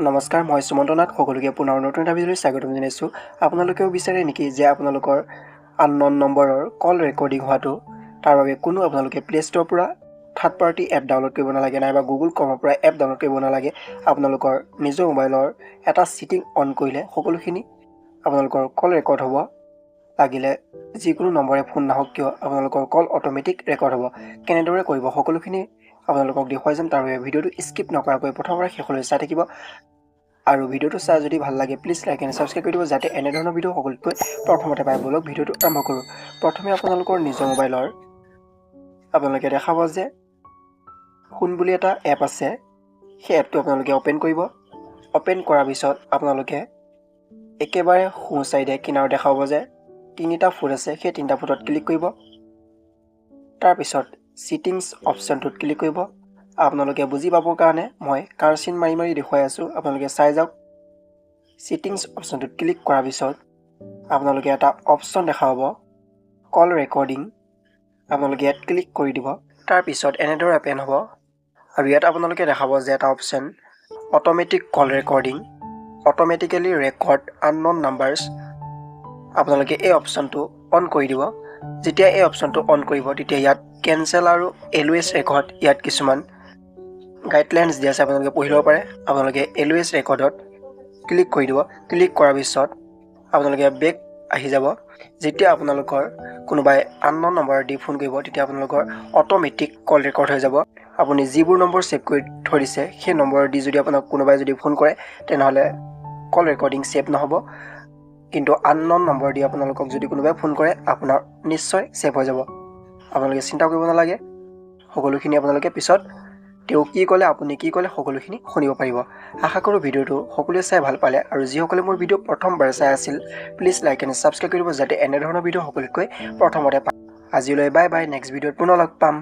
নমস্কাৰ, মই সুমন্তনাথ সকলোকে পুনৰ নতুন এটা ভিডিঅ'লৈ স্বাগতম জনাইছোঁ। আপোনালোকেও বিচাৰে নেকি যে আপোনালোকৰ আননন নম্বৰৰ কল ৰেকৰ্ডিং হোৱাটো? তাৰ বাবে কোনো আপোনালোকে প্লে ষ্ট'ৰৰ পৰা থাৰ্ড পাৰ্টি এপ ডাউনলোড কৰিব নালাগে, নাইবা গুগল ক্ৰমৰ পৰা এপ ডাউনলোড কৰিব নালাগে। আপোনালোকৰ নিজৰ মোবাইলৰ এটা ছিটিং অন কৰিলে সকলোখিনি আপোনালোকৰ কল ৰেকৰ্ড হ'ব। লাগিলে যিকোনো নম্বৰে ফোন নাহক কিয় আপোনালোকৰ কল অট'মেটিক ৰেকৰ্ড হ'ব। কেনেদৰে কৰিব সকলোখিনি আপোনালোকক দেখুৱাই যাম। তাৰ বাবে ভিডিঅ'টো স্কিপ নকৰাকৈ প্ৰথমৰ পৰা শেষলৈ চাই থাকিব। আৰু ভিডিঅ'টো চাই যদি ভাল লাগে প্লিজ লাইক এণ্ড ছাবস্ক্ৰাইব কৰি দিব, যাতে এনেধৰণৰ ভিডিঅ' সকলোতকৈ প্ৰথমতে পাই। বলক ভিডিঅ'টো আৰম্ভ কৰোঁ। প্ৰথমে আপোনালোকৰ নিজৰ মোবাইলৰ আপোনালোকে দেখাব যে ফোন বুলি এটা এপ আছে। সেই এপটো আপোনালোকে অ'পেন কৰিব। অ'পেন কৰাৰ পিছত আপোনালোকে একেবাৰে সোঁ চাইডে কিনাৰত দেখাব যে তিনিটা ফুট আছে। সেই তিনিটা ফুটত ক্লিক কৰিব। তাৰপিছত ছিটিংছ অপশ্যনটোত ক্লিক কৰিব। আপোনালোকে বুজি পাবৰ কাৰণে মই কাৰচিন মাৰি মাৰি দেখুৱাই আছোঁ, আপোনালোকে চাই যাওক। ছিটিংছ অপশ্যনটোত ক্লিক কৰাৰ পিছত আপোনালোকে এটা অপশ্যন দেখা পাব কল ৰেকৰ্ডিং। আপোনালোকে ইয়াত ক্লিক কৰি দিব। তাৰপিছত এনেদৰে অ'পেন হ'ব আৰু ইয়াত আপোনালোকে দেখাব যে এটা option automatic call recording, automatically record unknown numbers. আপোনালোকে এই অপশ্যনটো অন কৰি দিব। যেতিয়া এই অপশ্যনটো অন কৰিব তেতিয়া ইয়াত কেনচেল আৰু এলৱেজ ৰেকৰ্ড ইয়াত কিছুমান গাইডলাইনছ দিয়া আছে, আপোনালোকে পঢ়ি ল'ব পাৰে। আপোনালোকে এলৱেজ ৰেকৰ্ডত ক্লিক কৰি দিব। ক্লিক কৰাৰ পিছত আপোনালোকে বেক আহি যাব। যেতিয়া আপোনালোকৰ কোনোবাই আননন নম্বৰ দি ফোন কৰিব তেতিয়া আপোনালোকৰ অট'মেটিক কল ৰেকৰ্ড হৈ যাব। আপুনি যিবোৰ নম্বৰ ছেভ কৰি থৈ দিছে সেই নম্বৰ দি যদি আপোনাক কোনোবাই যদি ফোন কৰে তেনেহ'লে কল ৰেকৰ্ডিং ছেভ নহ'ব। কিন্তু আননন নম্বৰ দি আপোনালোকক যদি কোনোবাই ফোন কৰে আপোনাৰ নিশ্চয় ছেভ হৈ যাব। আপোনালোকে চিন্তা কৰিব নালাগে। সকলোখিনি আপোনালোকে পিছত তেওঁ কি ক'লে আপুনি কি ক'লে সকলোখিনি শুনিব পাৰিব। আশা কৰোঁ ভিডিঅ'টো সকলোৱে চাই ভাল পালে, আৰু যিসকলে মোৰ ভিডিঅ' প্ৰথমবাৰ চাই আছিল প্লিজ লাইক এণ্ড ছাবস্ক্ৰাইব কৰিব, যাতে এনেধৰণৰ ভিডিঅ' সকলোতকৈ প্ৰথমতে পায়। আজিলৈ বাই বাই, নেক্সট ভিডিঅ'ত পুনৰ লগ পাম।